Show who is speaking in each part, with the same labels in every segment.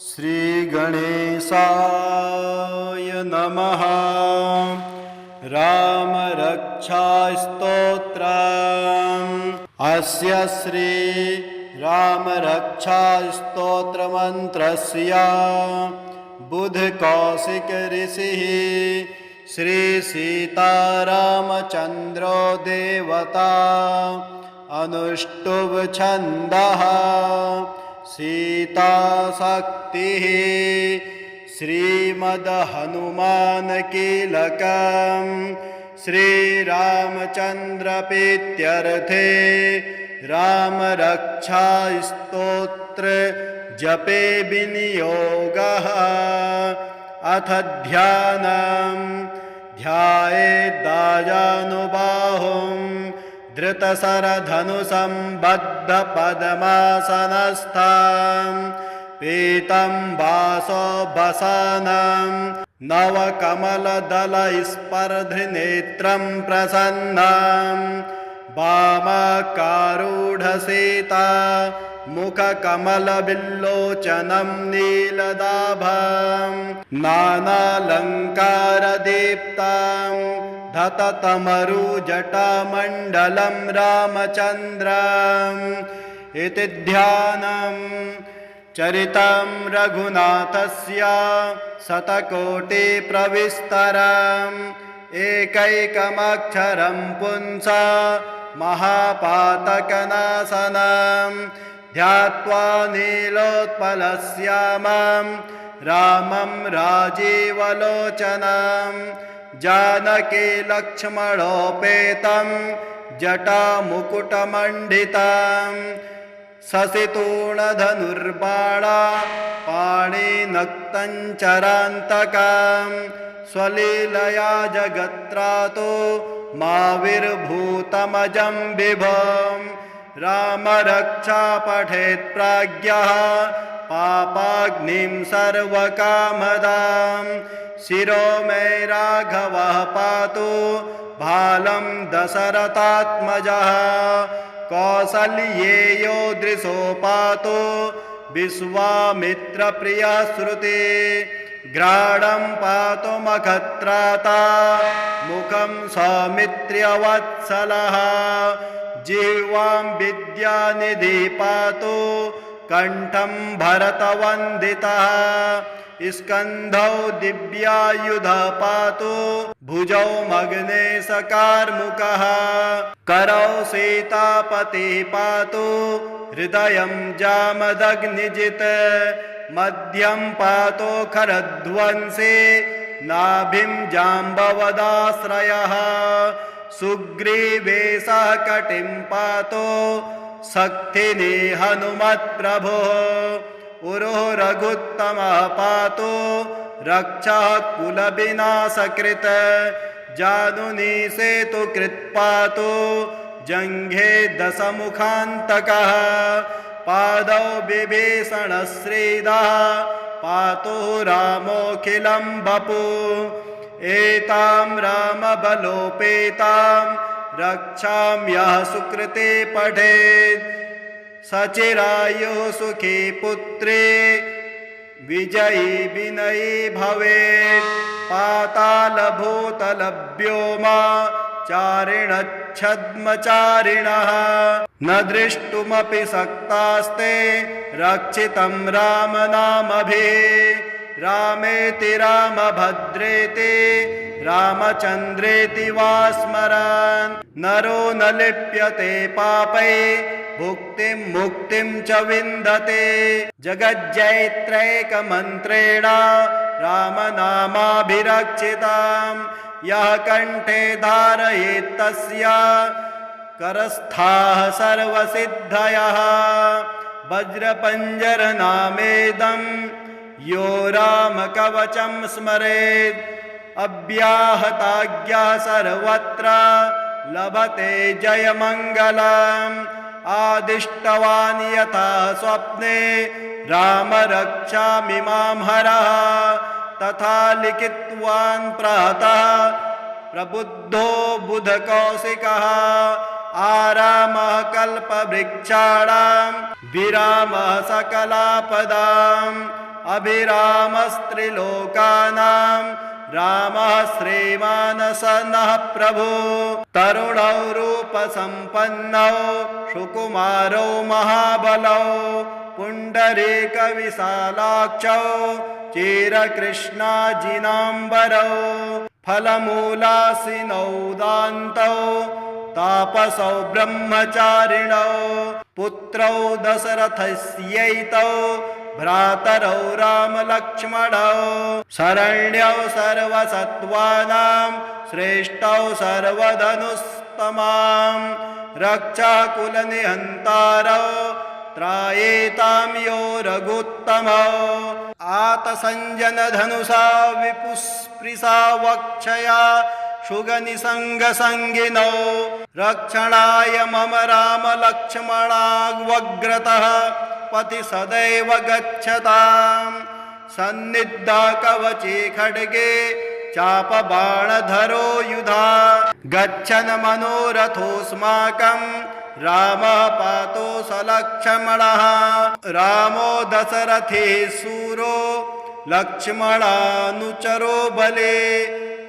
Speaker 1: श्रीगणेशाय नमः। रामरक्षास्तोत्रम्। अस्य श्री रामरक्षास्तोत्रमन्त्रस्य बुधकौशिक ऋषिः श्री सीतारामचन्द्रो देवता अनुष्टुभ छन्दः सीताशक्तिः श्रीमद्हनुमानकीलकं श्रीरामचन्द्रप्रीत्यर्थे रामरक्षास्तोत्र जपे विनियोगः। अथ ध्यानं ध्यायेद्दाजानुबाहुं धृतशरधनुषं बद्धपद्मासनस्थं पीतं वासोऽवसानं नवकमलदलस्पर्धिनेत्रं प्रसन्नं वामाकारूढसीता मुखकमलविल्लोचनं नीलदाभं नानालङ्कारदीप्तं धततमरुजटामण्डलं रामचन्द्रम् इति ध्यानं चरितं रघुनाथस्य शतकोटिप्रविस्तरम् एकैकमक्षरं पुंसा महापातकनाशनं ध्यात्वा नीलोत्पलश्यामं रामं राजीवलोचनं जानकी लक्ष्मणोपेतं जटामुकुटमण्डितं शशितूणधनुर्बाणा पाणिनक्तञ्चरान्तकं स्वलीलया जगत्त्रातो माविर्भूतमजं विभुं रामरक्षा पठेत् प्राज्ञः पापाग्निं सर्वकामदां शिरो मे राघवः पातु भालं दशरथात्मजः कौसल्येयो दृशो पातु विश्वामित्रप्रियः श्रुति घ्राणं पातु मखत्राता मुखं सौमित्र्यवत्सलः जिह्वां विद्यानिधि पातु कण्ठं भरतवन्दितः स्कन्धौ दिव्यायुध पातु भुजौ मग्नेशकार्मुकः करौ सीतापतिः पातु हृदयं जामदग्निजित् मध्यं पातु खरध्वंसी नाभिं जाम्बवदाश्रयः सुग्रीवेशः कटिं पातु शक्तिनी हनुमत्प्रभुः उरुः रघुत्तमः पातु रक्षः कुलविनाशकृत् जानुनी सेतुकृत् पातु जङ्घे दशमुखान्तकः पादौ विभीषणश्रीदः पातु रामोऽखिलं वपु एतां रामबलोपेतां रक्षां यः सुकृते पठेत् सचिरायुः सुखी पुत्री विजयी विनयी भवेत् पातालभूतलभ्योमा चारिणच्छद्मचारिणः न दृष्टुमपि शक्तास्ते रक्षितं रामनामभिः रामेति रामभद्रेति रामचन्द्रेति वा स्मरन् नरो न लिप्यते पापै भुक्तिं मुक्तिं च विन्दते जगज्जैत्रैकमन्त्रेण रामनामाभिरक्षितां यः कण्ठे धारयेत् तस्य करस्थाः सर्वसिद्धयः वज्रपञ्जरनामेदं यो रामकवचं स्मरेत् अव्याहताज्ञा सर्वत्र लभते जयमङ्गलम् आदिष्टवान् यथा स्वप्ने रामरक्षामिमां हरः तथा लिखितवान् प्रातः प्रबुद्धो बुधकौशिकः आरामः कल्पवृक्षाणां विरामः सकलापदाम् अभिरामस्त्रिलोकानां रामः श्रीमानसनः प्रभु तरुणौ रूपसम्पन्नौ सुकुमारौ महाबलौ पुण्डरीकविशालाक्षौ चिरकृष्णाजिनाम्बरौ फलमूलासिनौ दान्तौ तापसौ ब्रह्मचारिणौ पुत्रौ दशरथस्यैतौ भ्रातरौ रामलक्ष्मणौ शरण्यौ सर्वसत्त्वानां श्रेष्ठौ सर्वधनुस्तमां रक्षाकुलनिहन्तारौ त्रायेतां यो रघुत्तमौ आतसञ्जनधनुषा विपुस्पृशा वक्षया शुगनिसङ्गसङ्गिनौ रक्षणाय मम रामलक्ष्मणावग्रतः पति सदैव गच्छताम् सन्निधा कवचे खड्गे चापबाणधरो युधा गच्छन् मनोरथोऽस्माकं रामः पातु सलक्ष्मणः रामो दशरथे शूरो लक्ष्मणानुचरो बले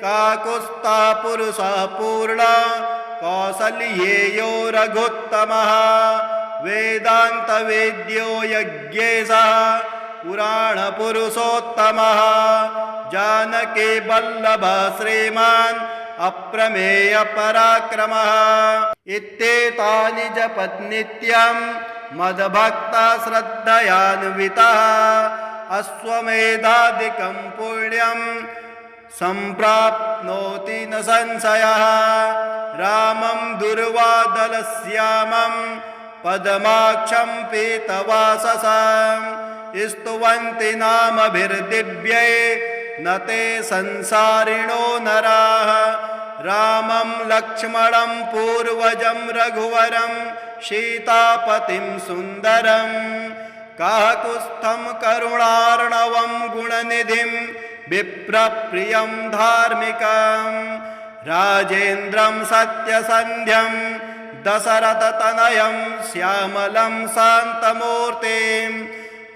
Speaker 1: काकुत्स्था पुरुषः पूर्णा कौसल्येयो रघुत्तमः वेदान्तवेद्यो यज्ञेशः पुराणपुरुषोत्तमः जानकी वल्लभः श्रीमान् अप्रमेय पराक्रमः इत्येतानि जपत् नित्यं मद्भक्ता श्रद्धयान्वितः अश्वमेधादिकं पुण्यं सम्प्राप्नोति न संशयः रामं दुर्वादलश्यामं पद्माक्षं पीतवाससं स्तुवन्ति नामभिर्दिव्यै न ते संसारिणो नराः रामं लक्ष्मणं पूर्वजं रघुवरं सीतापतिं सुन्दरं काकुत्स्थं करुणार्णवं गुणनिधिं विप्रप्रियं धार्मिकं राजेन्द्रं सत्यसन्ध्यं दशरथतनयं श्यामलं शान्तमूर्तिं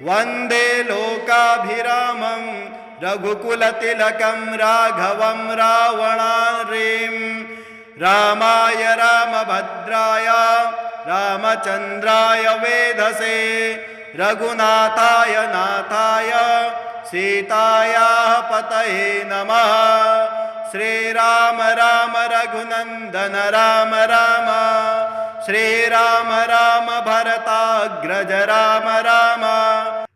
Speaker 1: वन्दे लोकाभिरामं रघुकुलतिलकं राघवं रावणारिं रामाय रामभद्राय रामचन्द्राय वेधसे रघुनाथाय नाथाय सीतायाः पतये नमः श्रीराम राम रघुनन्दन राम राम श्रीराम राम भरताग्रज राम राम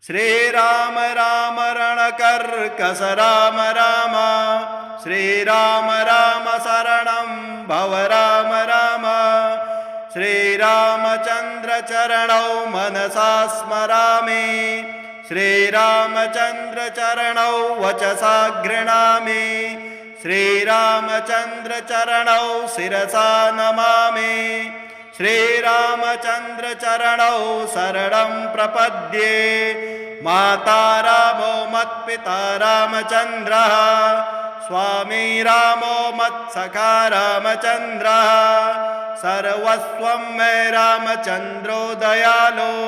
Speaker 1: श्रीराम राम रणकर्कश राम राम श्रीराम राम शरणं भव राम राम श्रीरामचन्द्र चरणौ मनसा स्मरामि श्रीरामचन्द्र चरणौ वचसा गृह्णामि श्रीरामचन्द्र चरणौ शिरसा नमामि श्रीरामचन्द्र चरणौ शरणं प्रपद्ये माता रामो मत्पिता रामचन्द्रः स्वामी रामो मत्सखा रामचन्द्रः सर्वस्वं मे रामचन्द्रो दयालोर्नान्यं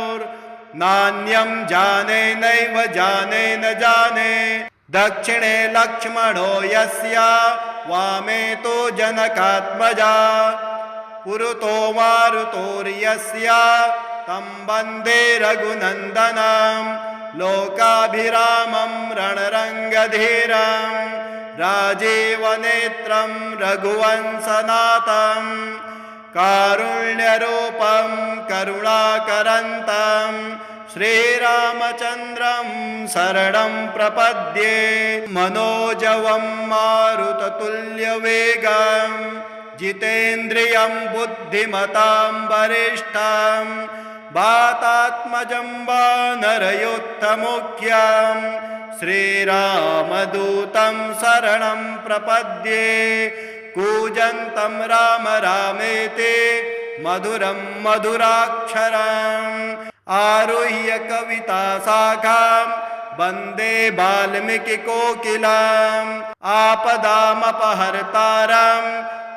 Speaker 1: जाने नैव जाने न जाने दक्षिणे लक्ष्मणो यस्य वामे तो जनकात्मजा पुरतो मारुतोर्यस्य तं वन्दे रघुनन्दनं लोकाभिरामं रणरङ्गधीरं राजीवनेत्रं रघुवंशनाथं कारुण्यरूपं करुणाकरन्तं श्रीरामचन्द्रं शरणं प्रपद्ये मनोजवं मारुततुल्यवेगं जितेन्द्रियं बुद्धिमतां वरिष्ठं वातात्मजं वानरयोत्तमुख्यं श्रीरामदूतं शरणं प्रपद्ये कूजन्तं राम रामेति मधुरं मधुराक्षरम् आरुह्य कविताशाखां वन्दे वाल्मीकिकोकिलाम् आपदामपहर्तारं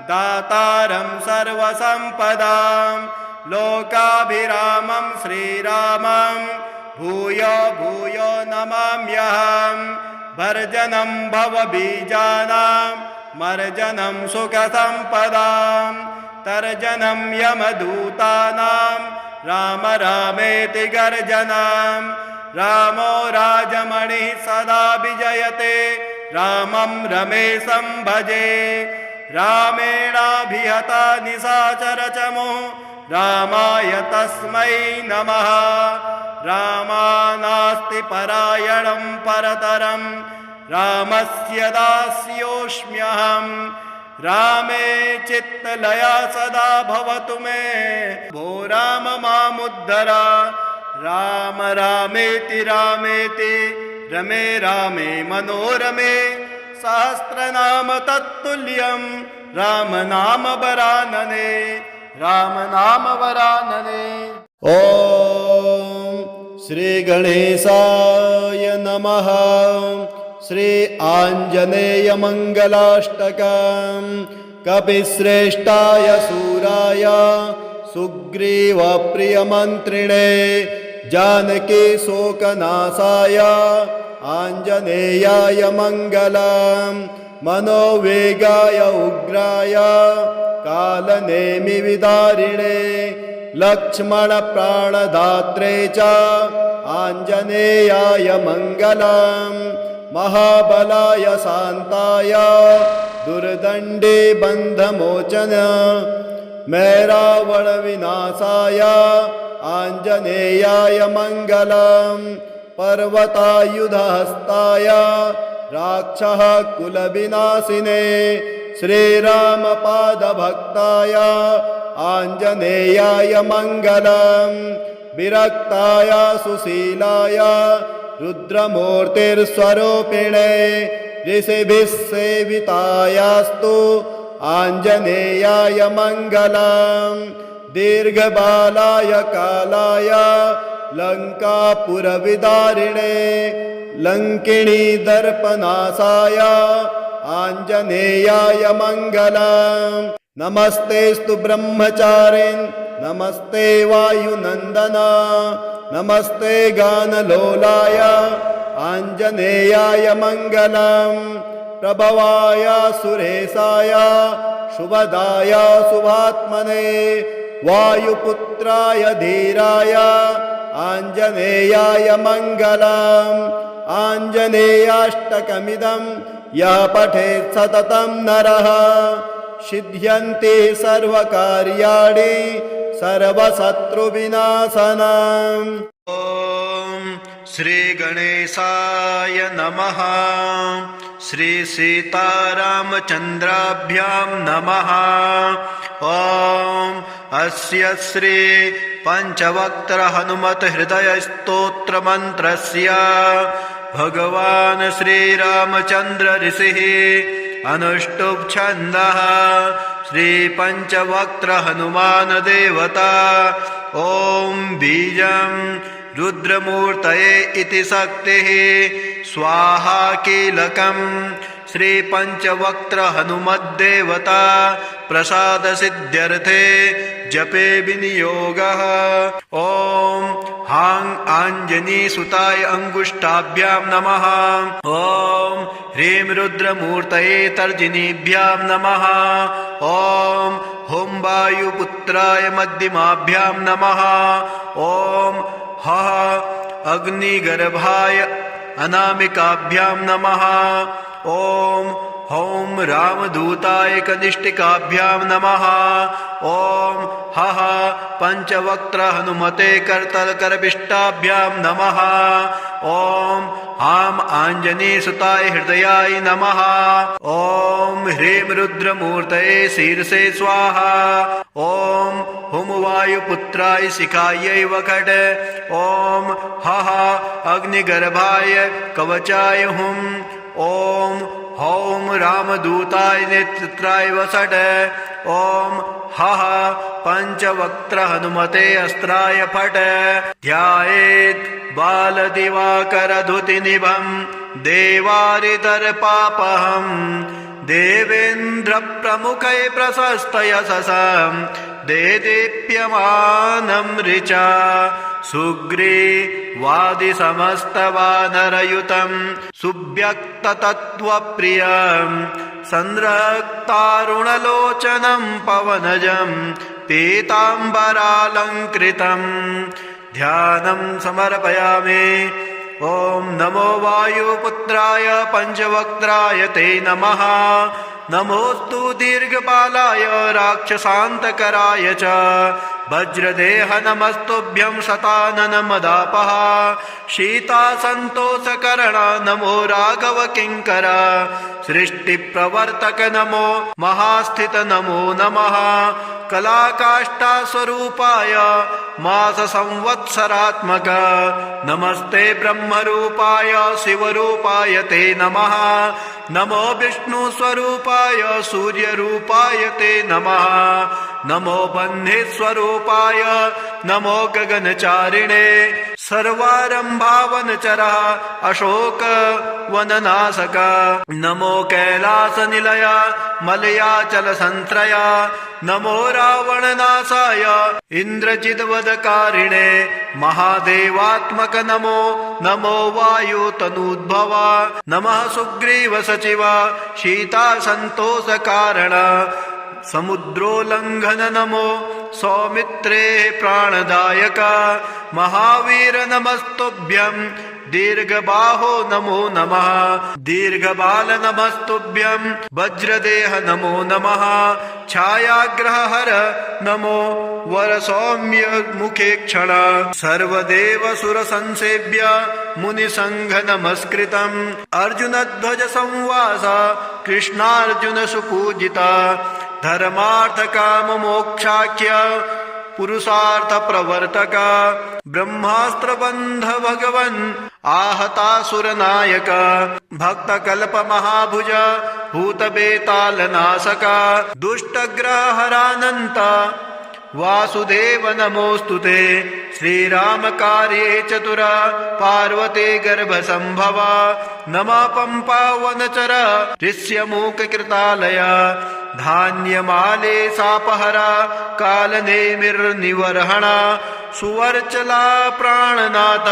Speaker 1: दातारं सर्वसम्पदां लोकाभिरामं श्रीरामं भूयो भूयो नमाम्यहम् भर्जनं भवबीजानां मर्जनं सुखसम्पदां तर्जनं यमदूतानां राम रामेति गर्जनां रामो राजमणिः सदा विजयते रामं रमेशं भजे रामेणाभिहता निशाचरचमो रामाय तस्मै नमः रामानास्ति परायणं परतरं रामस्य दास्योऽस्म्यहं रामे चित्तलया सदा भवतु मे भो राम मामुद्धर राम रामेति रामेति रमे रामे मनोरमे सहस्रनाम तत्तुल्यं राम नाम वरानने राम नाम वरानने। ॐ श्री गणेशाय नमः। श्री आञ्जनेय मंगलाष्टकं कपिश्रेष्ठाय सूराय सुग्रीव प्रियमन्त्रिणे जानकी शोकनाशाय आञ्जनेयाय मङ्गलम् मनोवेगाय उग्राय कालनेमि विदारिणे लक्ष्मण प्राणदात्रे च आञ्जनेयाय मङ्गलम् महाबलाय शान्ताय दुर्दण्डे बन्धमोचन मैरावण विनाशाय आञ्जनेयाय मङ्गलम् पर्वतायुधहस्ताय राक्षः कुलविनाशिने श्रीरामपादभक्ताय आञ्जनेयाय मङ्गलम् विरक्ताय सुशीलाय रुद्रमूर्तिस्वरूपिणे ऋषिभिः सेवितायास्तु आञ्जनेयाय मङ्गलम् दीर्घबालाय कालाय लङ्कापुरविदारिणे लङ्किणी दर्पनाशाय आञ्जनेयाय मङ्गलम् नमस्तेस्तु ब्रह्मचारिन् नमस्ते वायुनन्दन नमस्ते गानलोलाय आञ्जनेयाय मङ्गलम् प्रभवाय सुरेशाय शुभदाय शुभात्मने वायुपुत्राय धीराय आञ्जनेयाय मङ्गलम् आञ्जनेयाष्टकमिदं यः पठेत् सततं नरः सिद्ध्यन्ति सर्वकार्याणि सर्वशत्रुविनाशनम्। ॐ श्रीगणेशाय नमः। श्री सीतारामचन्द्राभ्यां नमः। ॐ अस्य श्री पंचवक्त्र हनुमत हृदय स्तोत्र मंत्रस्य भगवान् श्रीरामचन्द्र ऋषिः अनुष्टुप् छन्दः श्री पंचवक्त्र हनुमान देवता। ॐ बीजं रुद्रमूर्तये इति शक्तिः स्वाहा कीलकं श्री पंचवक्त्र हनुमद्देवता प्रसाद सिद्ध्यर्थे जपे विनियोगः। ॐ हां आञ्जनी सुताय अंगुष्ठाभ्यां नमः। ॐ ह्रीं रुद्रमूर्तये तर्जनीभ्यां नमः। ॐ हुं वायुपुत्राय मध्यमाभ्यां नमः। ॐ हः अग्निगर्भाय अनामिकाभ्यां नमः। ॐ हौं रामदूताय कनिष्ठिकाभ्यां नमः। ॐ हः पंचवक्त्र हनुमते करतलकरविष्टाभ्यां नमः। ॐ हां आञ्जनेयसुताय हृदयाय नमः। ॐ ह्रीं रुद्रमूर्तये शीर्षे स्वाहा। ॐ हुं वायुपुत्राय शिखायै वखट। ॐ हः अग्निगर्भाय कवचाय हुं। ॐ हौं रामदूताय नेत्राय वसट। ॐ हः पंचवक्त्र हनुमते अस्त्राय फट। ध्यायेत् बालदिवाकरधुतिनिभं देवारितर्पापहं देवेन्द्रप्रमुखै प्रशस्त यशसं देदीप्यमानं ऋचा सुग्रीवादिसमस्तवानरयुतं सुव्यक्ततत्त्वप्रियं संरक्तारुणलोचनं पवनजं पीताम्बरालङ्कृतं ध्यानं समर्पयामि। ॐ नमो वायुपुत्राय पञ्चवक्त्राय ते नमः। नमोस्तु दीर्घपालाय राक्षसान्तकराय च वज्रदेह नमस्तुभ्यं शताननमदापः शीतासन्तोषकरण नमो राघव किङ्कर सृष्टिप्रवर्तक नमो महास्थित नमो नमः कलाकाष्ठास्वरूपाय माससंवत्सरात्मक नमस्ते ब्रह्मरूपाय शिवरूपाय ते नमः। नमो विष्णुस्वरूपाय सूर्यरूपाय ते नमः। नमो बन्धेस्वरूपाय नमो गगनचारिणे सर्वारम्भावनचरः अशोकवननाशक नमो कैलासनिलय मलयाचलसन्त्रय नमो रावणनाशाय इन्द्रजिद्वदकारिणे महादेवात्मक नमो नमो वायुतनूद्भव नमः सुग्रीव सचिव शीतासन्तोषकारण समुद्रोल्लङ्घन नमो सौमित्रे प्राणदायक महावीर नमस्तुभ्यं दीर्घबाहो नमो नमः दीर्घबाल नमस्तुभ्यं वज्रदेह नमो नमः छायाग्रहहर नमो वरसौम्य मुखे क्षण सर्वदेव सुरसंसेव्य मुनिसंघ नमस्कृतम् अर्जुनध्वज संवास कृष्णार्जुन सुपूजिता धर्मार्थ काम मोक्षाख्य पुरुषार्थ प्रवर्तक ब्रह्मास्त्रबन्ध भगवन् आहतासुरनायक भक्तकल्प महाभुज भूतबेतालनाशक दुष्टग्रहरानन्त वासुदेव नमोस्तुते श्रीरामकार्ये चतुर पार्वती गर्भसम्भव नमः पम्पावनचर ऋष्यमूककृतालय धान्यमाले सापहर कालनेमिर्निवर्हण सुवर्चला प्राणनाथ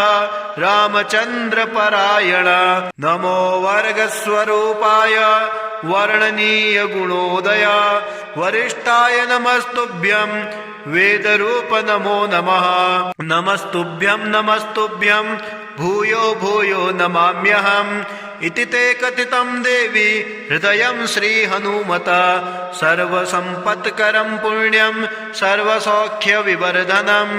Speaker 1: रामचन्द्रपरायण नमो वर्गस्वरूपाय वर्णनीय गुणोदय वरिष्ठाय नमस्तुभ्यं वेदरूप नमो नमः नमस्तुभ्यं भूयो भूयो नमाम्यहम् इति ते कथितं देवी हृदयं श्रीहनुमत सर्वसम्पत्करं पुण्यं सर्वसौख्यविवर्धनं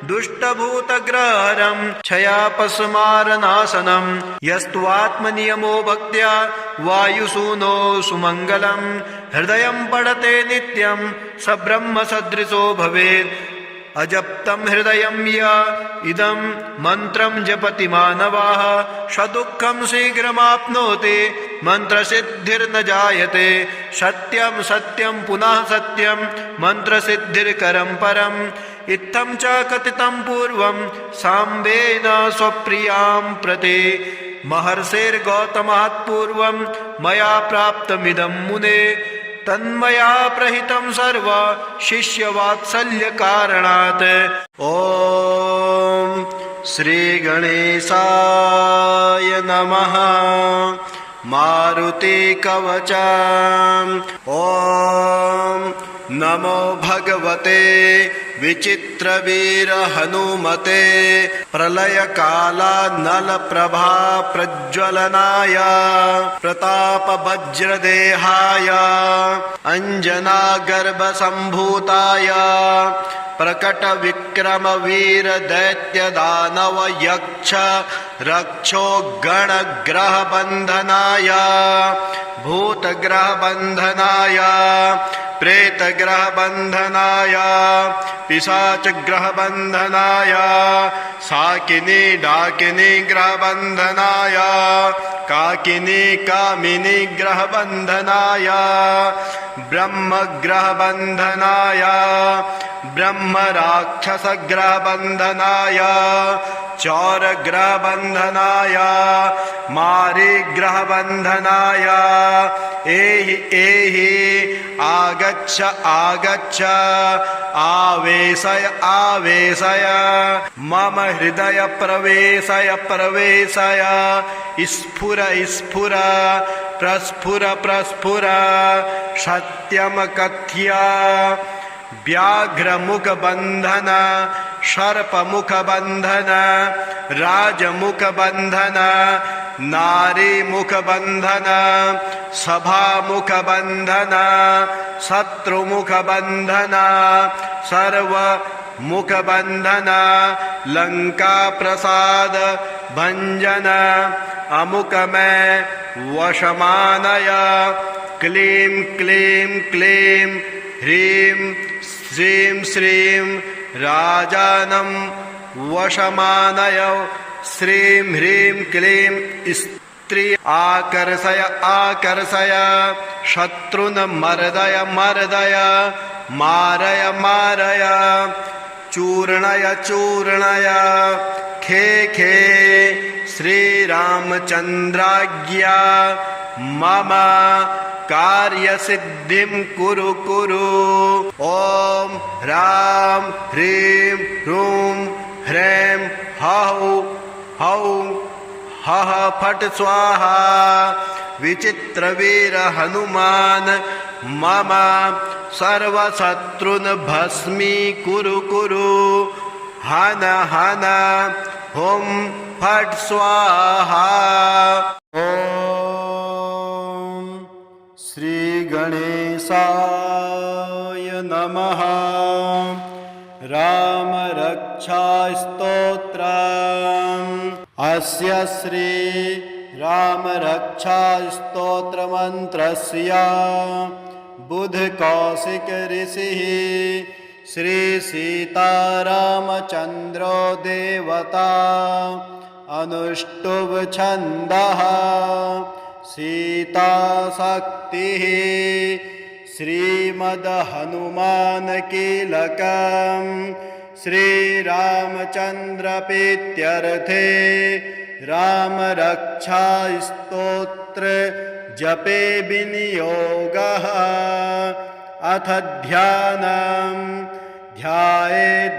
Speaker 1: दुष्टभूतग्रहरं क्षयापस्मारनाशनं यस्त्वात्मनियमो भक्त्या वायुसूनो सुमङ्गलं हृदयं पठते नित्यं स ब्रह्मसदृशो भवेत् अजप्तं हृदयं य इदं मन्त्रं जपति मानवाः सदुःखं शीघ्रमाप्नोति मन्त्रसिद्धिर्न जायते सत्यं सत्यं पुनः सत्यं मन्त्रसिद्धिर्करं परम् इत्थं च कथितं पूर्वं साम्बेन स्वप्रियां प्रति महर्षिर्गौतमात् पूर्वं मया प्राप्तमिदं मुने तन्मया प्रहितं सर्व शिष्यवात्सल्यकारणात्। ॐ श्रीगणेशाय नमः। मारुतिकवचम् ॐ नमो भगवते विचित्रवीर हनुमते प्रलयकालानलप्रभा प्रज्वलनाय प्रतापवज्रदेहाय अञ्जनागर्भसम्भूताय प्रकटविक्रमवीर दैत्यदानव यक्ष रक्षो गणग्रहबन्धनाय भूतग्रहबन्धनाय प्रेतग्रहबन्धनाय पिशाचग्रहबन्धनाय साकिनी डाकिनी ग्रहबन्धनाय काकिनी कामिनी ग्रहबन्धनाय ब्रह्मग्रहबन्धनाय ब्रह्मराक्षसग्रहबन्धनाय चौरग्रहबन्धनाय मारीग्रहबन्धनाय एहि आगच्छ आगच्छ आवेशय आवेशय मम हृदय प्रवेशय प्रवेशय स्फुर स्फुर प्रस्फुर प्रस्फुर सत्यम कथ्य व्याघ्रमुख बंधन सर्पमुख बंधन राजमुख बंधन नारी मुख बंधन सभामुख बंधन शत्रुमुख बंधन सर्व मुख बंधन लंका प्रसाद भंजन अमुक में वशमानय क्लीं क्लीं क्लीं ह्रीं श्रीं श्रीं राजानं वशमानय श्रीं ह्रीं क्लीं स्त्री आकर्षय आकर्षय शत्रुन मर्दय मर्दय मारय मारय चूर्णय चूर्णय खे खे श्रीरामचन्द्राज्ञा मम कार्यसिद्धिं कुरु कुरु। ॐ ह्रां ह्रीं ह्रूं ह्रैं हौं हौं हः फट् स्वाहा विचित्रवीर हनुमान मम सर्वशत्रुन् भस्मी कुरु कुरु। हन हन हुं फट् स्वाहा। श्री गणेशाय नमः। राम रक्षा स्तोत्रम्। अस्य श्री राम रक्षा स्तोत्र मंत्रस्य बुध कौशिक ऋषिः श्री सीतारामचन्द्रो देवता अनुष्टुभ छन्दः सीता शक्तिः श्रीमद् हनुमान कीलकं श्रीरामचन्द्र प्रीत्यर्थे राम रक्षा स्तोत्र जपे विनियोगः। अथ ध्यानं ध्यायेद्दाजानुबाहुं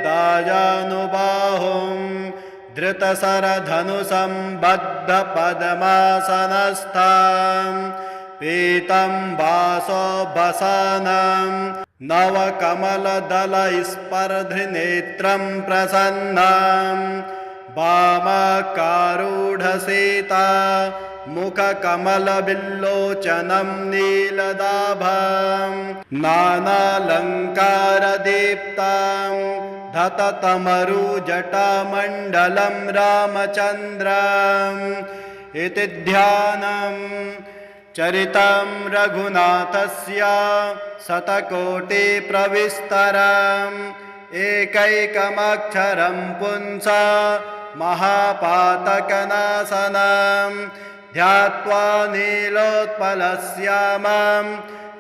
Speaker 1: धृतशरधनुषं बद्धपद्मासनस्थं पीतं वासोऽवसानं नवकमलदलस्पर्धनेत्रं प्रसन्नं वामाकारूढसीता मुखकमलविल्लोचनं नीलदाभं नानालङ्कारदीप्तं धततमरुजटामण्डलं रामचन्द्रम् इति ध्यानं चरितं रघुनाथस्य शतकोटिप्रविस्तरम् एकैकमक्षरं पुंसा महापातकनाशनं ध्यात्वा नीलोत्पलश्यामं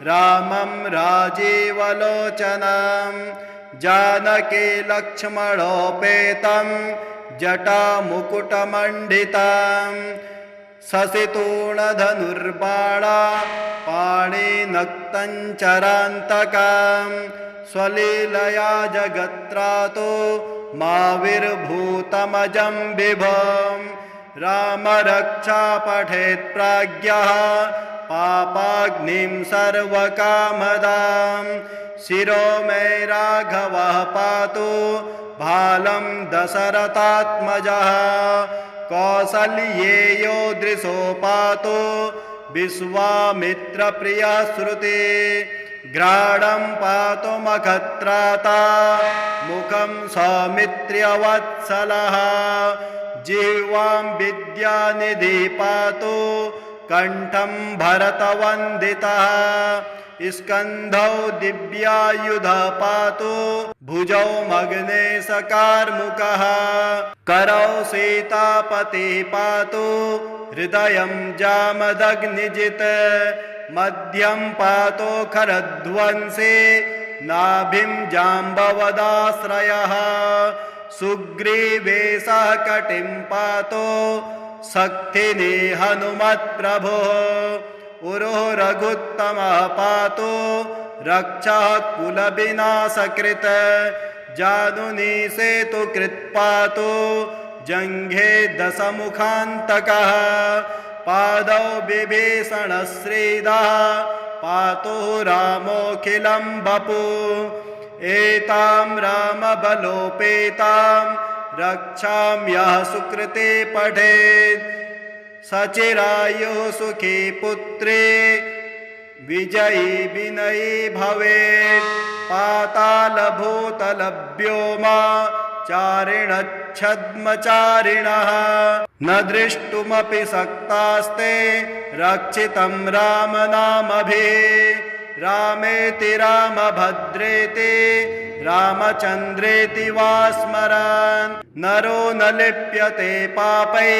Speaker 1: रामं राजीवलोचनं जानकी लक्ष्मणोपेतं जटामुकुटमण्डितं शशितूणधनुर्बाणा पाणिनक्तञ्चरान्तकं स्वलीलया जगत्रातो माविर्भूतमजं विभुं राम रक्षा पठेत् प्राज्ञः पापाग्निं सर्वकामदां शिरो मे राघवः पातु भालं दशरथात्मजः कौसल्येयो दृशो पातु विश्वामित्रप्रिया श्रुति ग्राणं पातु मखत्राता मुखं सौमित्र्यवत्सलः जिह्वां विद्यानिधि पातु कंठं भरतवन्दितः स्कन्धौ दिव्यायुधः पातु भुजौ मग्नेशकार्मुकः करौ सीतापतिः पातु हृदयं जामदग्निजित् मध्यं पातु खरध्वंसी नाभिं जाम्बवदाश्रयः सुग्रीवेशः कटिं पातु शक्तिनी हनुमत्प्रभुः उरुः रघुत्तमः पातु रक्षः कुलविनाशकृत् जानुनी सेतु कृत्पातो जङ्घे दशमुखान्तकः पादौ विभीषणश्रीदः पातु रामोऽखिलं वपु एतां रामबलोपेतां रक्षाम्यः सुकृते पठेत् सचिरायुः सुखी पुत्रे विजयी विनयी भवेत् पातालभूतलव्योमा चारिणच्छद्मचारिणः न दृष्टुमपि शक्तास्ते रक्षितं रामनामभिः रामेति रामभद्रेति रामचन्द्रेति वा स्मरन् नरो न लिप्यते पापै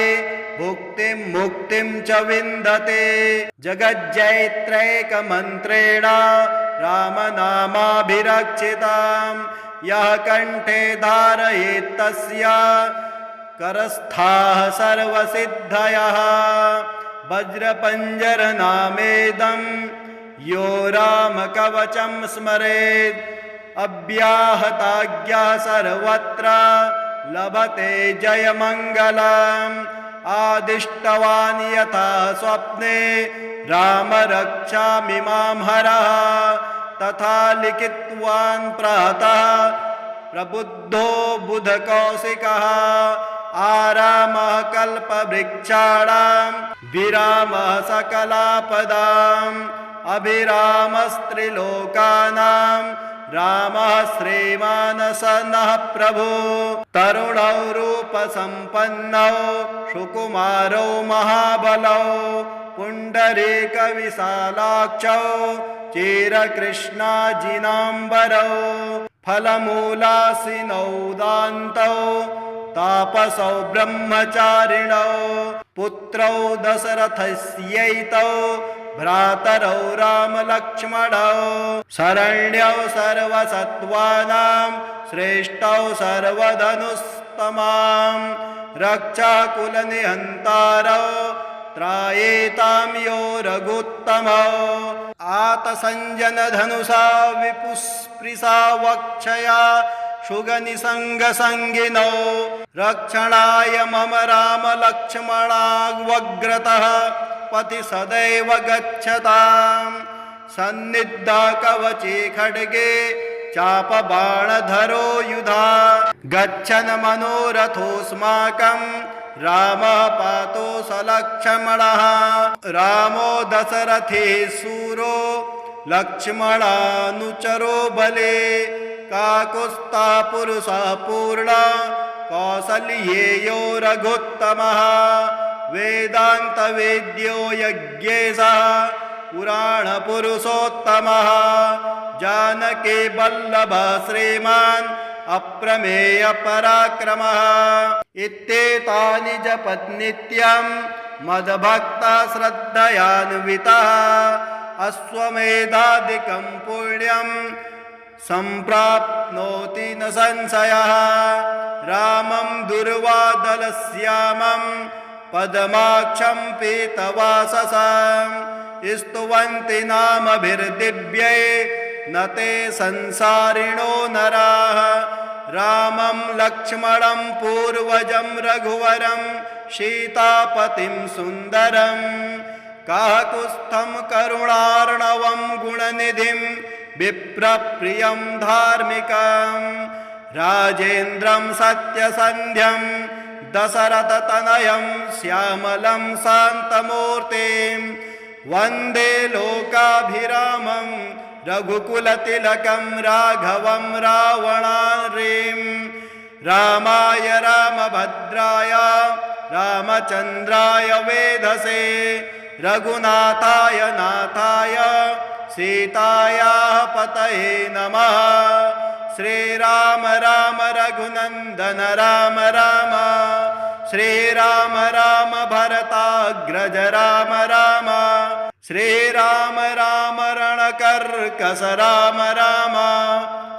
Speaker 1: भुक्तिं मुक्तिं च विन्दते जगज्जैत्रैकमन्त्रेण रामनामाभिरक्षितां यः कण्ठे धारयेत् तस्य करस्थाः सर्वसिद्धयः वज्रपञ्जरनामेदं यो रामकवचं स्मरेत् अव्याहताज्ञा सर्वत्र लभते जयमङ्गलम् आदिष्टवान् यथा स्वप्ने रामरक्षामिमां हरः तथा लिखितवान् प्रातः प्रबुद्धो बुधकौशिकः आरामः कल्पवृक्षाणां विरामः सकलापदाम् अभिरामस्त्रिलोकानां रामः श्रीमानसनः प्रभु तरुणौ रूपसम्पन्नौ सुकुमारौ महाबलौ पुण्डरीकविशालाक्षौ चिरकृष्णाजिनाम्बरौ फलमूलासिनौ दान्तौ तापसौ ब्रह्मचारिणौ पुत्रौ दशरथस्यैतौ भ्रातरौ रामलक्ष्मणौ शरण्यौ सर्वसत्त्वानां श्रेष्ठौ सर्वधनुस्तमां रक्षाकुलनिहन्तारौ त्रायेतां यो रघुत्तमौ आतसञ्जनधनुषा विपुस्पृशा वक्षया शुगनिसङ्गसङ्गिनौ रक्षणाय मम रामलक्ष्मणावग्रतः पति सदैव गच्छताम् सन्निधा कवचे खड्गे चापबाणधरो युधा गच्छन् मनोरथोऽस्माकं रामः पातु सलक्ष्मणः रामो दशरथे सूरो लक्ष्मणानुचरो बले काकुत्स्था पुरुषः पूर्णा कौसल्येयो रघुत्तमः वेदान्तवेद्यो यज्ञेशः पुराणपुरुषोत्तमः जानकी वल्लभः श्रीमान् अप्रमेयपराक्रमः इत्येतानि जपत् नित्यं मद्भक्ता श्रद्धयान्वितः अश्वमेधादिकं पुण्यं सम्प्राप्नोति न संशयः रामं दुर्वादलश्यामं पद्माक्षं पीतवाससं स्तुवन्ति नामभिर्दिव्यै न ते संसारिणो नराः रामं लक्ष्मणं पूर्वजं रघुवरं सीतापतिं सुन्दरं काकुत्स्थं करुणार्णवं गुणनिधिं विप्रप्रियं धार्मिकं राजेन्द्रं सत्यसन्ध्यं दशरथतनयं श्यामलं शान्तमूर्तिं वन्दे लोकाभिरामं रघुकुलतिलकं राघवं रावणारिं रामाय रामभद्राय रामचन्द्राय वेधसे रघुनाथाय नाथाय सीतायाः पतये नमः श्रीराम राम रघुनन्दन राम राम श्रीराम राम भरताग्रज राम राम श्रीराम राम रणकर्कश राम राम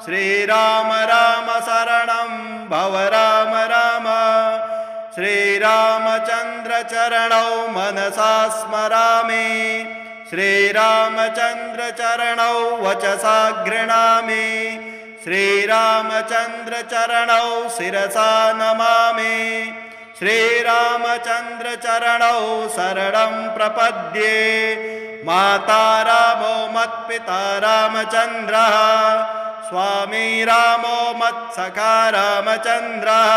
Speaker 1: श्रीराम राम शरणं भव राम राम श्रीरामचन्द्र चरणौ मनसा स्मरामि श्रीरामचन्द्र चरणौ वचसा गृह्णामि श्रीरामचन्द्र चरणौ शिरसा नमामि श्रीरामचन्द्र चरणौ शरणं प्रपद्ये माता रामो मत्पिता रामचन्द्रः स्वामी रामो मत्सखा रामचन्द्रः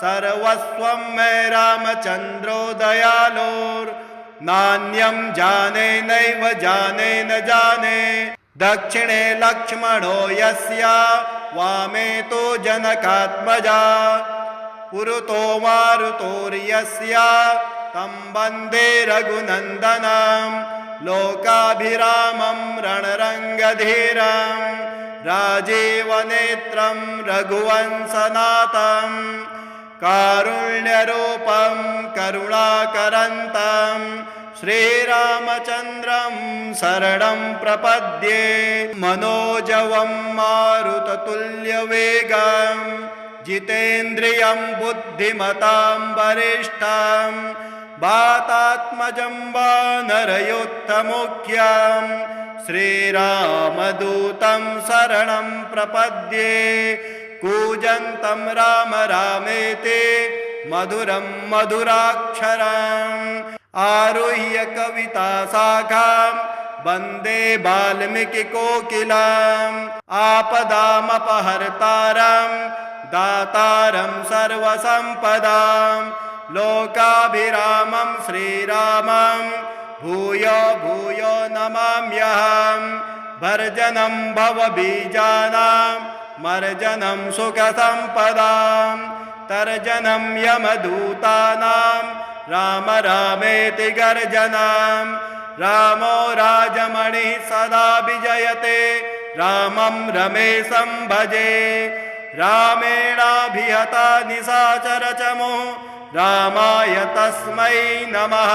Speaker 1: सर्वस्वं मे रामचन्द्रो दयालुर्नान्यं जाने नैव जाने न जाने दक्षिणे लक्ष्मणो यस्य वामे तु जनकात्मजा पुरतो मारुतोर्यस्य तं वन्दे रघुनन्दनं लोकाभिरामं रणरङ्गधीरं राजीवनेत्रं रघुवंशनाथं कारुण्यरूपं करुणाकरन्तं श्रीरामचन्द्रं शरणं प्रपद्ये मनोजवं मारुततुल्यवेगं जितेन्द्रियं बुद्धिमतां वरिष्ठं वातात्मजं वानरयोत्तमुख्यं श्रीरामदूतं शरणं प्रपद्ये कूजन्तं राम रामेति मधुरं मधुराक्षरम् आरुह्य कविताशाखां वन्दे वाल्मीकिकोकिलम् आपदामपहर्तारं दातारं सर्वसम्पदां लोकाभिरामं श्रीरामं भूयो भूयो नमाम्यहं भर्जनं भवबीजानां मर्जनं सुखसम्पदां तर्जनं यमदूतानां राम रामेति गर्जनां रामो राजमणिः सदा विजयते रामं रमेशं भजे रामेणाभिहता निशाचरचमो रामाय तस्मै नमः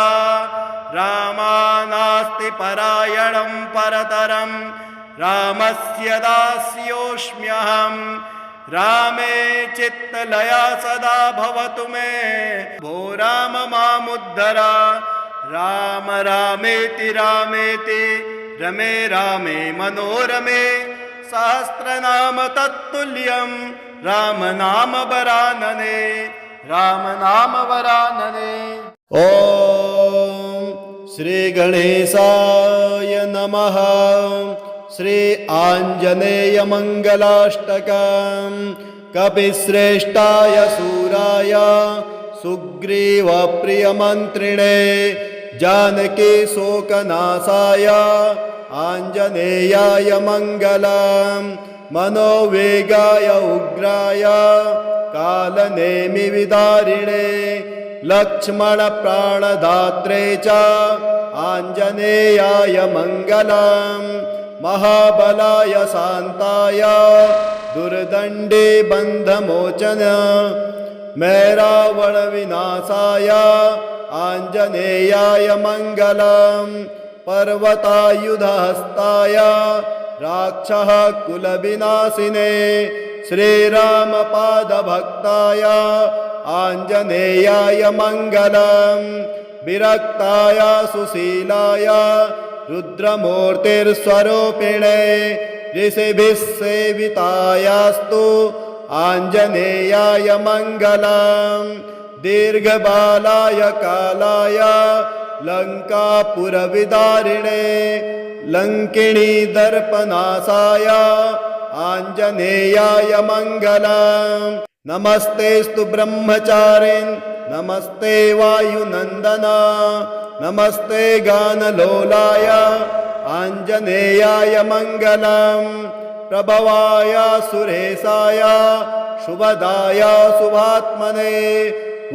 Speaker 1: रामानास्ति परायणं परतरं रामस्य दास्योऽस्म्यहं रामे चित्तलया सदा भवतु मे भो राम मामुद्धर राम रामेति रामेति रमे रामे मनोरमे सहस्रनाम तत्तुल्यं राम नाम वरानने राम नाम वरानने। ॐ श्री गणेशाय नमः। श्री आञ्जनेय मंगलाष्टकम् कपिश्रेष्ठाय सूराय सुग्रीव प्रियमन्त्रिणे जानकी शोकनाशाय आञ्जनेयाय मङ्गलम् मनोवेगाय उग्राय कालनेमि विदारिणे लक्ष्मण प्राणदात्रे च आञ्जनेयाय मङ्गलम् महाबलाय शान्ताय दुर्दण्डे बन्धमोचन मैरावण विनाशाय आञ्जनेयाय मङ्गलम् पर्वतायुधहस्ताय राक्षः कुलविनाशिने श्रीरामपादभक्ताय आञ्जनेयाय मङ्गलम् विरक्ताय सुशीलाय रुद्रमूर्तिस्वरूपिणे ऋषिभिः सेवितायास्तु आञ्जनेयाय मङ्गलम् दीर्घबालाय कालाय लङ्कापुरविदारिणे लङ्किणी दर्पनाशाय आञ्जनेयाय मङ्गलम् नमस्तेस्तु ब्रह्मचारिन् नमस्ते वायुनन्दन नमस्ते गानलोलाय आञ्जनेयाय मङ्गलम् प्रभवाय सुरेशाय शुभदाय शुभात्मने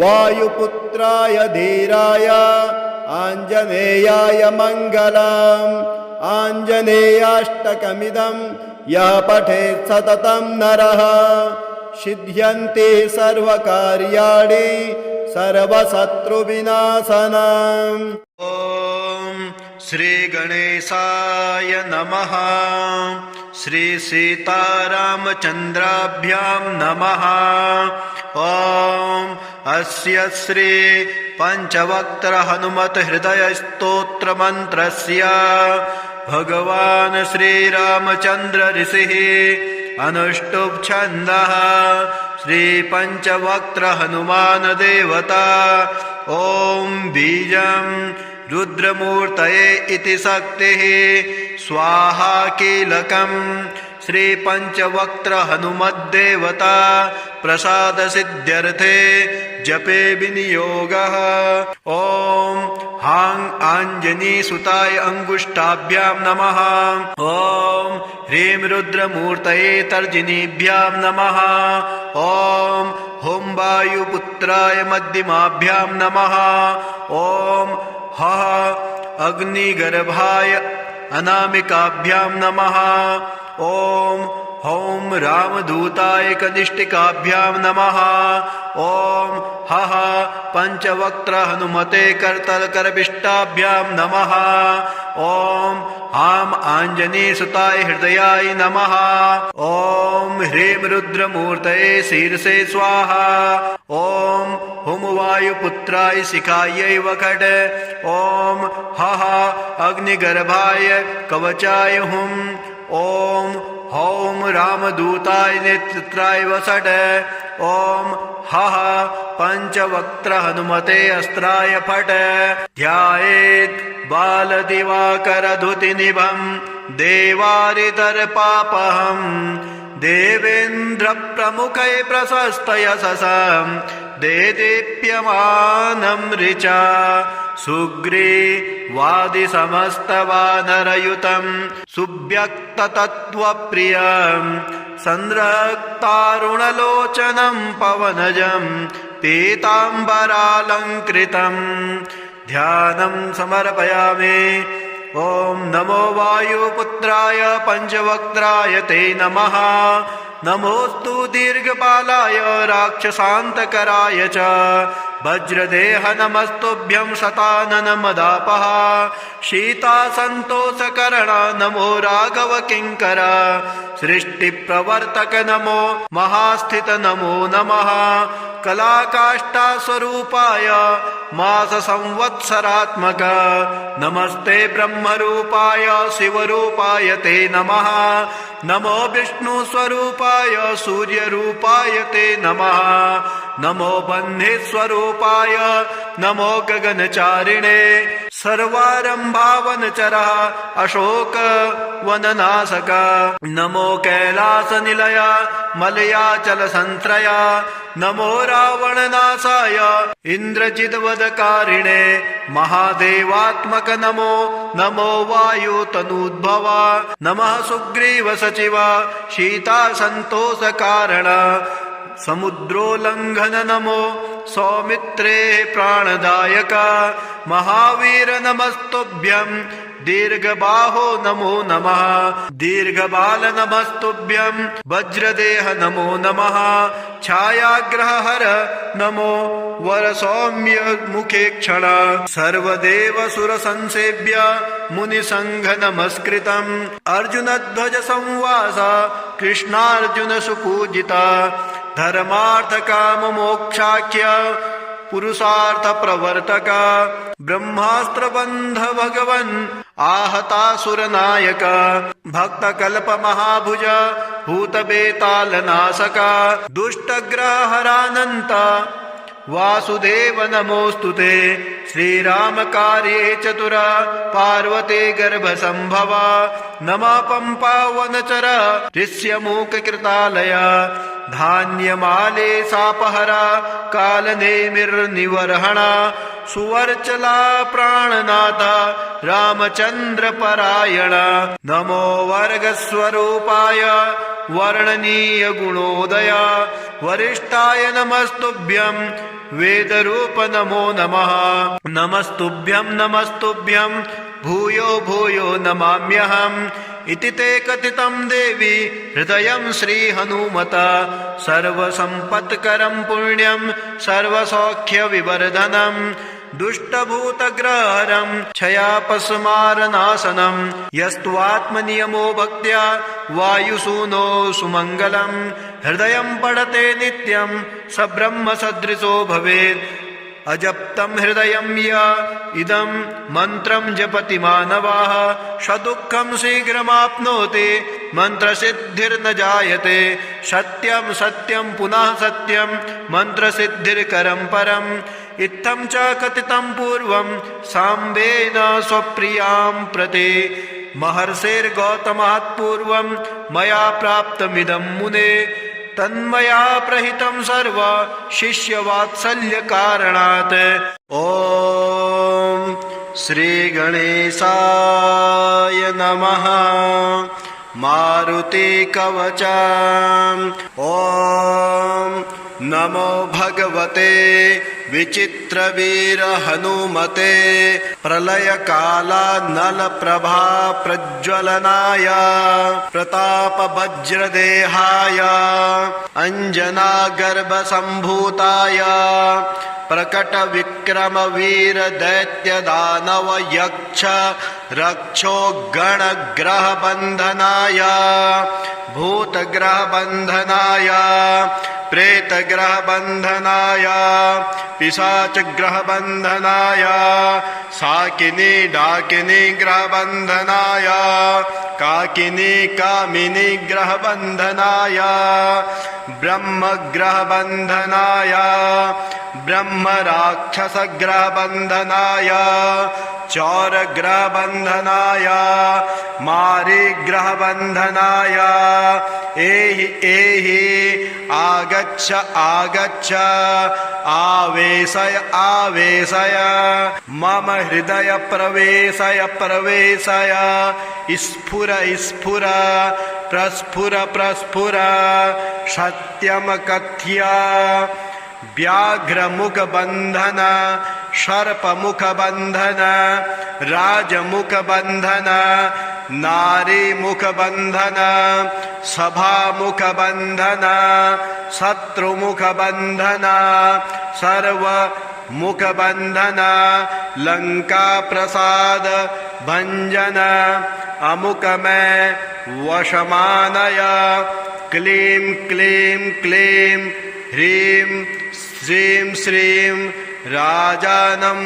Speaker 1: वायुपुत्राय धीराय आञ्जनेयाय मङ्गलम् आञ्जनेयाष्टकमिदं यः पठेत् सततं नरः सिद्ध्यन्ति सर्वकार्याणि सर्वशत्रुविनाशनम्। ॐ श्री गणेशाय नमः। श्री सीतारामचन्द्राभ्यां नमः। ॐ अस्य श्री पञ्चवक्त्र हनुमत हृदय स्तोत्र मन्त्रस्य भगवान् श्रीरामचन्द्र ऋषिः अनुष्टुप् छन्दः श्री पञ्चवक्त्र हनुमान देवता ॐ बीजं रुद्रमूर्तये इति शक्तिः स्वाहा कीलकं श्री पञ्चवक्त्र हनुमद्देवता प्रसाद सिद्ध्यर्थे जपे विनियोगः ॐ हां आञ्जनीसुताय अंगुष्ठाभ्यां नमः ॐ ह्रीं रुद्रमूर्तये तर्जनीभ्यां नमः ॐ हुं वायुपुत्राय मध्यमाभ्यां नमः ॐ हः अग्निगर्भाय अनामिकाभ्यां नमः ॐ हौं रामदूताय कनिष्ठिकाभ्यां नमः ॐ हः पञ्चवक्त्र हनुमते करतलकरपिष्टाभ्यां नमः ॐ हां आञ्जनेयसुताय हृदयाय नमः ॐ ह्रीं रुद्रमूर्तये शीर्षे स्वाहा ॐ हुं वायुपुत्राय शिखायै वखट ॐ हः अग्निगर्भाय कवचाय हुं ॐ हौं रामदूताय नेत्राय वसट ॐ हः पञ्चवक्त्र हनुमते अस्त्राय फट ध्यायेत् बालदिवाकरधुतिनिभं देवारितर्पापहं देवेन्द्रप्रमुखै प्रशस्तयशसं देदीप्यमानं ऋचा सुग्रीवादिसमस्तवानरयुतं सुव्यक्ततत्त्वप्रियं संरक्तारुणलोचनं पवनजं पीताम्बरालङ्कृतं ध्यानं समर्पयामि ॐ नमो वायुपुत्राय पञ्चवक्त्राय ते नमः नमोस्तु दीर्घपालाय राक्षसान्तकराय च वज्रदेह नमस्तुभ्यं शतानन मदापः शीतासन्तोषकरण नमो राघव किङ्कर सृष्टिप्रवर्तक नमो महास्थित नमो नमः कलाकाष्ठास्वरूपाय माससंवत्सरात्मक नमस्ते ब्रह्मरूपाय शिवरूपाय ते नमः नमो विष्णुस्वरूपाय सूर्यरूपाय ते नमः नमो बन्धिस्वरूपाय नमो गगनचारिणे सर्वारम्भावनचरः अशोकवननाशक नमो कैलासनिलय मलयाचलसन्त्रय नमो रावणनाशाय इन्द्रजिद्वदकारिणे महादेवात्मक नमो नमो वायुतनूद्भव नमः सुग्रीव सचिव शीतासन्तोषकारण समुद्रोल्लङ्घन नमो सौमित्रे प्राणदायक महावीर नमस्तुभ्यं दीर्घबाहो नमो नमः दीर्घबाल नमस्तुभ्यं वज्रदेह नमो नमः छायाग्रहहर नमो वरसौम्य मुखे क्षण सर्वदेव सुरसंसेव्य मुनिसंघ नमस्कृतम् अर्जुनध्वज संवास कृष्णार्जुन सुपूजिता धर्मार्थ काम मोक्षाख्य पुरुषार्थ प्रवर्तक ब्रह्मास्त्रबन्ध भगवन् आहतासुरनायक भक्तकल्प महाभुज भूतबेतालनाशक दुष्टग्रहरानन्त वासुदेव नमोस्तुते श्रीरामकार्ये चतुर पार्वती गर्भसम्भव नमः पम्पावनचर ऋष्यमूककृतालय धान्यमाले सापहर कालनेमिर्निवर्हण सुवर्चला प्राणनाथ रामचन्द्र परायण नमो वर्गस्वरूपाय वर्णनीय गुणोदय वरिष्ठाय नमस्तुभ्यं वेदरूप नमो नमः नमस्तुभ्यं नमस्तुभ्यं भूयो भूयो नमाम्यहम् इति ते कथितं देवी हृदयं श्रीहनुमत सर्वसम्पत्करं पुण्यं सर्वसौख्यविवर्धनं दुष्टभूतग्रहरं क्षयापस्मारनाशनं यस्त्वात्मनियमो भक्त्या वायुसूनो सुमङ्गलं हृदयं पठते नित्यं स ब्रह्मसदृशो भवेत्
Speaker 2: अजप्तं हृदयं य इदं मन्त्रं जपति मानवाः सदुःखं शीघ्रमाप्नोति मन्त्रसिद्धिर्न जायते सत्यं सत्यं पुनः सत्यं मन्त्रसिद्धिर्करं परम् इत्थं च कथितं पूर्वं साम्बेन स्वप्रियां प्रति महर्षिर्गौतमात् पूर्वं मया प्राप्तमिदं मुने तन्मया प्रहितं सर्व शिष्यवात्सल्यकारणात्। ॐ श्रीगणेशाय नमः। मारुतिकवचम्। ॐ नमो भगवते विचित्रवीर हनुमते प्रलयकालानलप्रभा प्रज्वलनाय प्रतापवज्रदेहाय अञ्जनागर्भसम्भूताय प्रकटविक्रमवीर दैत्यदानव यक्ष रक्षोगणग्रहबन्धनाय भूतग्रहबन्धनाय प्रेतग्रहबन्धनाय पिशाचग्रहबन्धनाय साकिनी डाकिनी ग्रहबन्धनाय काकिनी कामिनी ग्रहबन्धनाय ब्रह्मग्रहबन्धनाय ब्रह्मराक्षसग्रहबन्धनाय चौरग्रहबन्धनाय मारीग्रहबन्धनाय एहि एहि आगच्छ आगच्छ आवेशय आवेशय मम हृदय प्रवेशय प्रवेशय स्फुर स्फुर प्रस्फुर प्रस्फुर सत्यम कथ्य व्याघ्रमुखबन्धन सर्पमुखबन्धन राजमुखबन्धन नारीमुखबन्धन सभामुखबन्धन शत्रुमुखबन्धन सर्वमुखबन्धन लङ्काप्रसाद भञ्जन अमुकमय वशमानय क्लीं क्लीं क्लीं ह्रीं श्रीं श्रीं राजानं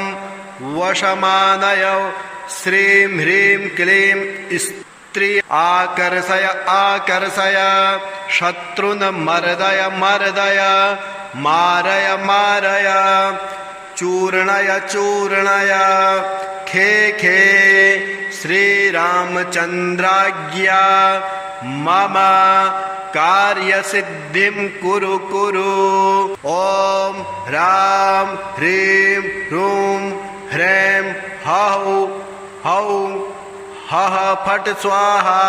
Speaker 2: वशमानय श्रीं ह्रीं क्लीं स्त्री आकर्षय आकर्षय शत्रुन् मर्दय मर्दय मारय मारय चूर्णय चूर्णय खे खे श्रीरामचन्द्राज्ञा मम कार्यसिद्धिं कुरु कुरु। ॐ ह्रां ह्रीं ह्रूं ह्रैं हौ हौ हः फट् स्वाहा।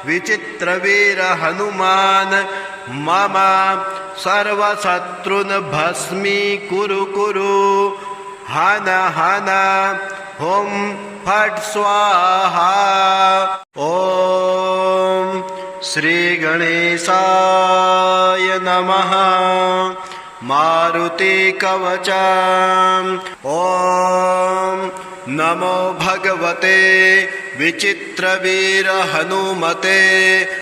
Speaker 2: विचित्रवीर हनुमान् मम सर्वशत्रुन् भस्मीकुरु कुरु। हन हन हुं फट् स्वाहा। ॐ श्रीगणेशाय नमः। मारुतिकवचम्। ॐ नमो भगवते विचित्रवीर हनुमते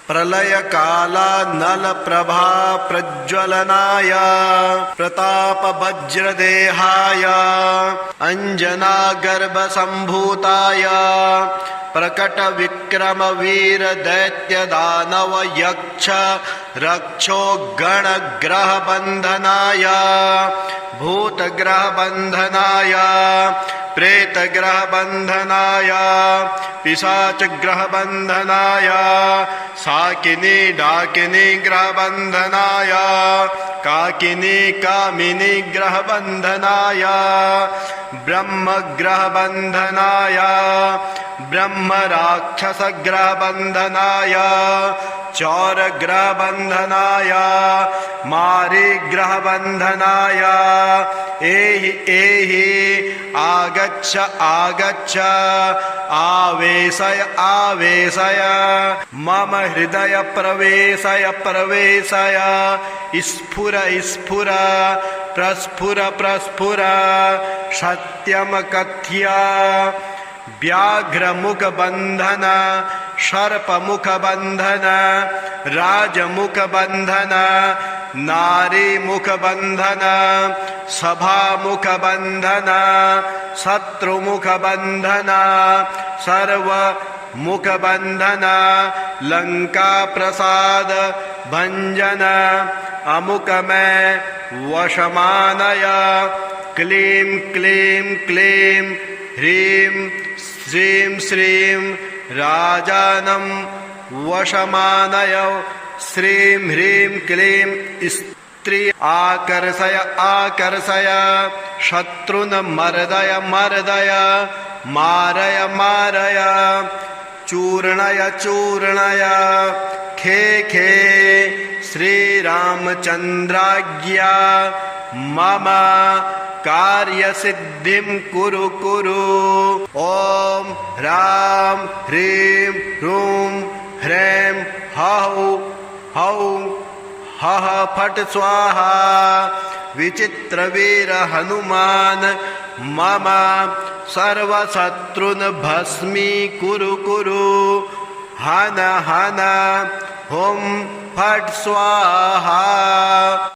Speaker 2: प्रलयकालानलप्रभा प्रज्वलनाय प्रतापवज्रदेहाय अञ्जनागर्भसम्भूताय प्रकटविक्रमवीर दैत्यदानव यक्ष रक्षोगणग्रहबन्धनाय भूतग्रहबन्धनाय प्रेतग्रहबन्धनाय पिशाचग्रहबन्धनाय साकिनी डाकिनी ग्रहबन्धनाय काकिनी कामिनी ग्रहबन्धनाय ब्रह्मग्रहबन्धनाय ब्रह्मराक्षसग्रहबन्धनाय चौरग्रहबन्धनाय मारीग्रहबन्धनाय एहि एहि आगच्छ आगच्छ आवेशय आवेशय मम हृदय प्रवेशय प्रवेशय स्फुर स्फुर प्रस्फुर प्रस्फुर सत्यम कथ्य व्याघ्रमुखबन्धन सर्पमुखबन्धन राजमुखबन्धन नारीमुखबन्धन सभामुखबन्धन शत्रुमुखबन्धन सर्वमुखबन्धन लङ्काप्रसाद भञ्जन अमुकमय वशमानय क्लीं क्लीं क्लीं ह्रीं श्रीं श्रीं राजानं वशमानय श्रीं ह्रीं क्लीं स्त्री आकर्षय आकर्षय शत्रुन मर्दय मर्दय मारय मारय चूर्णय चूर्णय खे खे श्रीरामचन्द्राज्ञा मम कार्यसिद्धिं कुरु कुरु ॐ ह्रां ह्रीं ह्रूं ह्रैं हौं हौं हः फट् स्वाहा विचित्रवीर हनुमान मम सर्वशत्रुन् भस्मीकुरु कुरु हन हन हुं फट् स्वाहा।